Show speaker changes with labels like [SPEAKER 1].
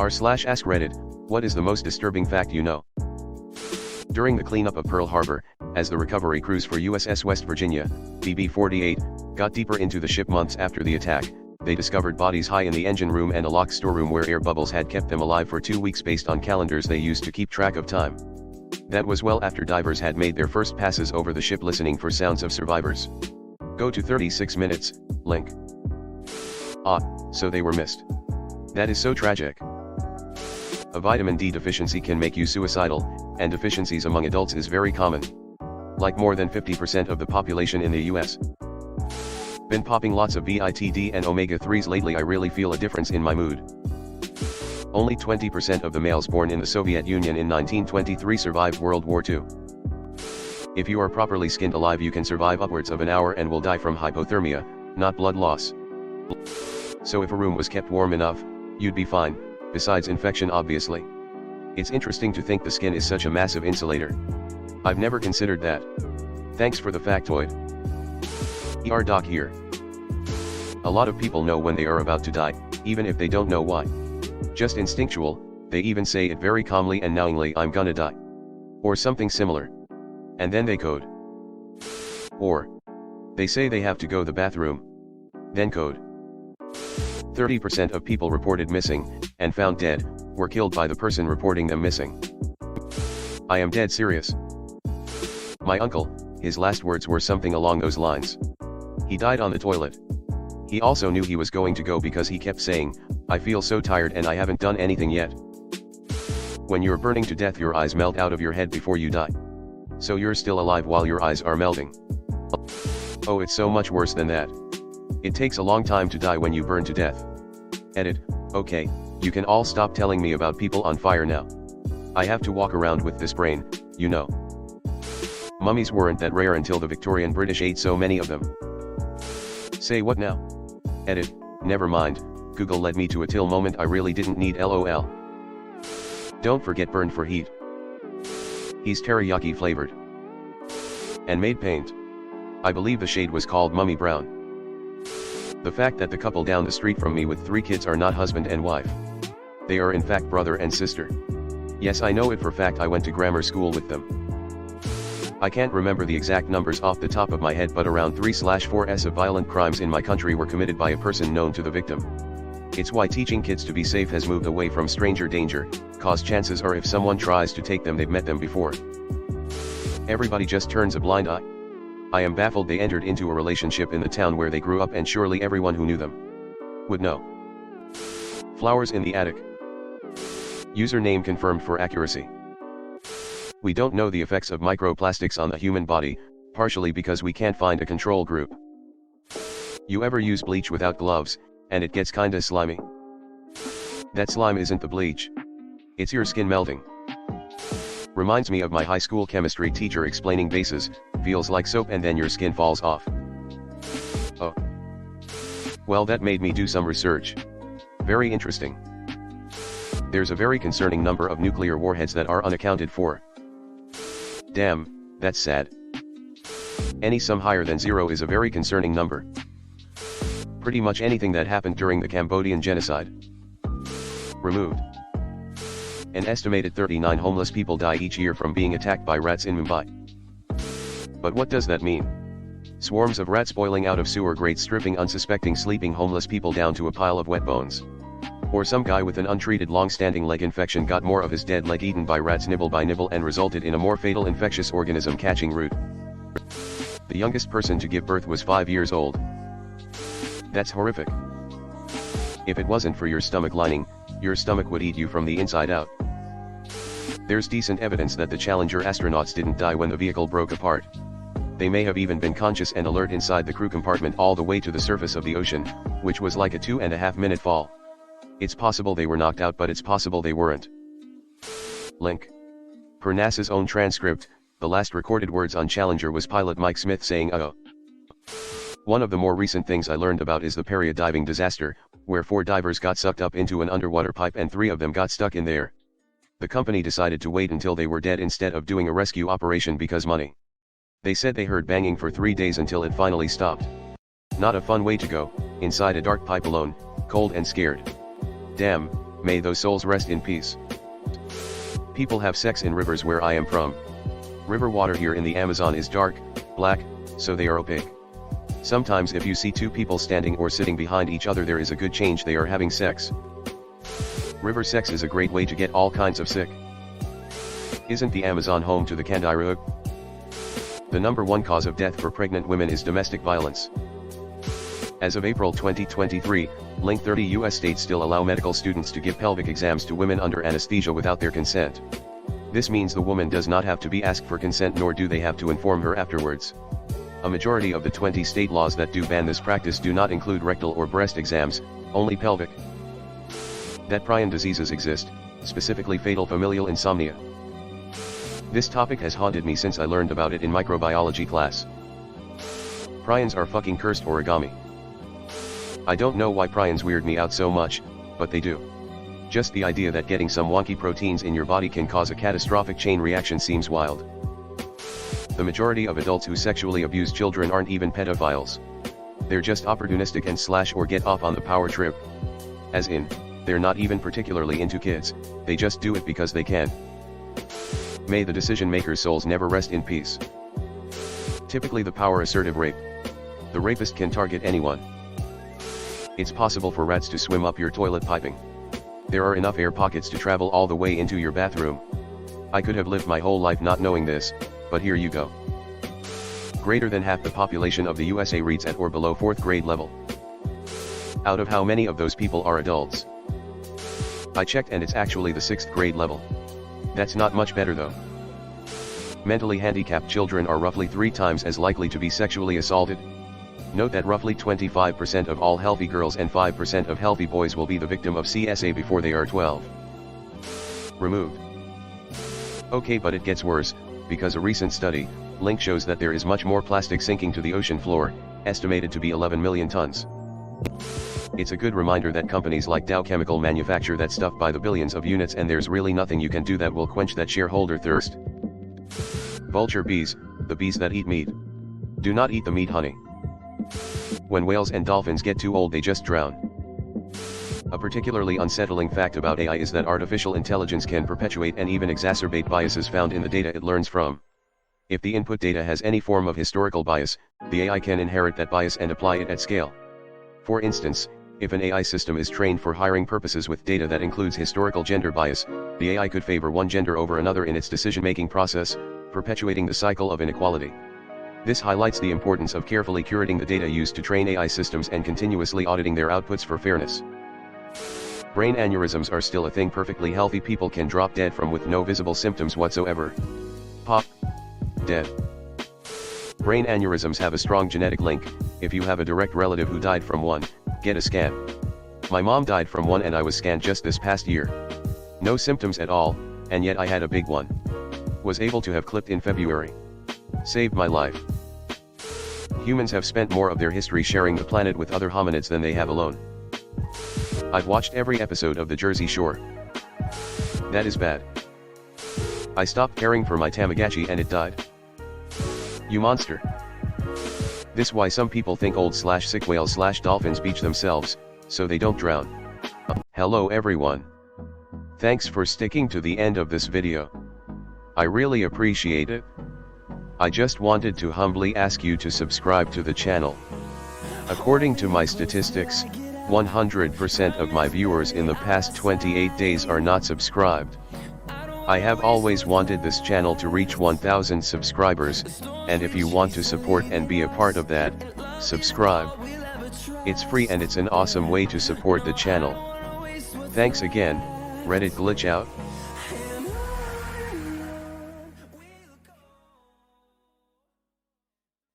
[SPEAKER 1] r/AskReddit, what is the most disturbing fact you know? During the cleanup of Pearl Harbor, as the recovery crews for USS West Virginia, BB-48, got deeper into the ship months after the attack, they discovered bodies high in the engine room and a locked storeroom where air bubbles had kept them alive for 2 weeks based on calendars they used to keep track of time. That was well after divers had made their first passes over the ship listening for sounds of survivors. Go to 36 minutes, link. So they were missed. That is so tragic. A vitamin D deficiency can make you suicidal, and deficiencies among adults is very common. Like more than 50% of the population in the US. Been popping lots of VITD and omega-3s lately. I really feel a difference in my mood. Only 20% of the males born in the Soviet Union in 1923 survived World War II. If you are properly skinned alive you can survive upwards of an hour and will die from hypothermia, not blood loss. So if a room was kept warm enough, you'd be fine, besides infection obviously. It's interesting to think the skin is such a massive insulator. I've never considered that. Thanks for the factoid. Doc here. A lot of people know when they are about to die, even if they don't know why. Just instinctual, they even say it very calmly and knowingly, I'm gonna die. Or something similar. And then they code. Or they say they have to go to the bathroom. Then code. 30% of people reported missing, and found dead, were killed by the person reporting them missing. I am dead serious. My uncle, his last words were something along those lines. He died on the toilet. He also knew he was going to go because he kept saying, I feel so tired and I haven't done anything yet. When you're burning to death your eyes melt out of your head before you die. So you're still alive while your eyes are melting. Oh, it's so much worse than that. It takes a long time to die when you burn to death. Edit, okay, you can all stop telling me about people on fire now. I have to walk around with this brain, you know. Mummies weren't that rare until the Victorian British ate so many of them. Say what now? Edit, never mind, Google led me to a till moment I really didn't need LOL. Don't forget burned for heat. He's teriyaki flavored. And made paint. I believe the shade was called Mummy Brown. The fact that the couple down the street from me with 3 kids are not husband and wife. They are in fact brother and sister. Yes, I know it for fact, I went to grammar school with them. I can't remember the exact numbers off the top of my head, but around 3/4s of violent crimes in my country were committed by a person known to the victim. It's why teaching kids to be safe has moved away from stranger danger, cause chances are if someone tries to take them they've met them before. Everybody just turns a blind eye. I am baffled they entered into a relationship in the town where they grew up, and surely everyone who knew them would know. Flowers in the attic. Username confirmed for accuracy. We don't know the effects of microplastics on the human body, partially because we can't find a control group. You ever use bleach without gloves, and it gets kinda slimy? That slime isn't the bleach. It's your skin melting. Reminds me of my high school chemistry teacher explaining bases, feels like soap and then your skin falls off. Oh. Well, that made me do some research. Very interesting. There's a very concerning number of nuclear warheads that are unaccounted for. Damn, that's sad. Any sum higher than 0 is a very concerning number. Pretty much anything that happened during the Cambodian genocide. Removed. An estimated 39 homeless people die each year from being attacked by rats in Mumbai. But what does that mean? Swarms of rats boiling out of sewer grates, stripping unsuspecting sleeping homeless people down to a pile of wet bones. Or some guy with an untreated long-standing leg infection got more of his dead leg eaten by rats nibble by nibble and resulted in a more fatal infectious organism catching root. The youngest person to give birth was 5 years old. That's horrific. If it wasn't for your stomach lining, your stomach would eat you from the inside out. There's decent evidence that the Challenger astronauts didn't die when the vehicle broke apart. They may have even been conscious and alert inside the crew compartment all the way to the surface of the ocean, which was like a 2.5-minute fall. It's possible they were knocked out, but it's possible they weren't. Link. Per NASA's own transcript, the last recorded words on Challenger was pilot Mike Smith saying "uh-oh." One of the more recent things I learned about is the Paria diving disaster, where 4 divers got sucked up into an underwater pipe and 3 of them got stuck in there. The company decided to wait until they were dead instead of doing a rescue operation because money. They said they heard banging for 3 days until it finally stopped. Not a fun way to go, inside a dark pipe alone, cold and scared. Damn, May those souls rest in peace. People have sex in rivers where I am from. River water here in the Amazon is dark, black, so they are opaque. Sometimes if you see two people standing or sitting behind each other, there is a good change they are having sex. River sex is a great way to get all kinds of sick. Isn't the Amazon home to the kangaroo? The #1 cause of death for pregnant women is domestic violence. As of April 2023, 30 US states still allow medical students to give pelvic exams to women under anesthesia without their consent. This means the woman does not have to be asked for consent, nor do they have to inform her afterwards. A majority of the 20 state laws that do ban this practice do not include rectal or breast exams, only pelvic. That prion diseases exist, specifically fatal familial insomnia. This topic has haunted me since I learned about it in microbiology class. Prions are fucking cursed origami. I don't know why prions weird me out so much, but they do. Just the idea that getting some wonky proteins in your body can cause a catastrophic chain reaction seems wild. The majority of adults who sexually abuse children aren't even pedophiles. They're just opportunistic and slash or get off on the power trip. As in, they're not even particularly into kids, they just do it because they can. May the decision makers' souls never rest in peace. Typically the power assertive rape. The rapist can target anyone. It's possible for rats to swim up your toilet piping. There are enough air pockets to travel all the way into your bathroom. I could have lived my whole life not knowing this, but here you go. Greater than half the population of the USA reads at or below 4th grade level. Out of how many of those people are adults? I checked and it's actually the 6th grade level. That's not much better though. Mentally handicapped children are roughly 3 times as likely to be sexually assaulted. Note that roughly 25% of all healthy girls and 5% of healthy boys will be the victim of CSA before they are 12. Removed. Okay, but it gets worse, because a recent study, link shows that there is much more plastic sinking to the ocean floor, estimated to be 11 million tons. It's a good reminder that companies like Dow Chemical manufacture that stuff by the billions of units, and there's really nothing you can do that will quench that shareholder thirst. Vulture bees, the bees that eat meat. Do not eat the meat, honey. When whales and dolphins get too old, they just drown. A particularly unsettling fact about AI is that artificial intelligence can perpetuate and even exacerbate biases found in the data it learns from. If the input data has any form of historical bias, the AI can inherit that bias and apply it at scale. For instance, if an AI system is trained for hiring purposes with data that includes historical gender bias, the AI could favor one gender over another in its decision-making process, perpetuating the cycle of inequality. This highlights the importance of carefully curating the data used to train AI systems and continuously auditing their outputs for fairness. Brain aneurysms are still a thing perfectly healthy people can drop dead from with no visible symptoms whatsoever. Pop. Dead. Brain aneurysms have a strong genetic link. If you have a direct relative who died from one, get a scan. My mom died from one and I was scanned just this past year. No symptoms at all, and yet I had a big one. Was able to have clipped in February. Saved my life. Humans have spent more of their history sharing the planet with other hominids than they have alone. I've watched every episode of The Jersey Shore. That is bad. I stopped caring for my Tamagotchi and it died. You monster. This why some people think old/sick whales/dolphins beach themselves, so they don't drown. Hello everyone. Thanks for sticking to the end of this video. I really appreciate it. I just wanted to humbly ask you to subscribe to the channel. According to my statistics, 100% of my viewers in the past 28 days are not subscribed. I have always wanted this channel to reach 1,000 subscribers, and if you want to support and be a part of that, subscribe. It's free and it's an awesome way to support the channel. Thanks again. Reddit glitch out.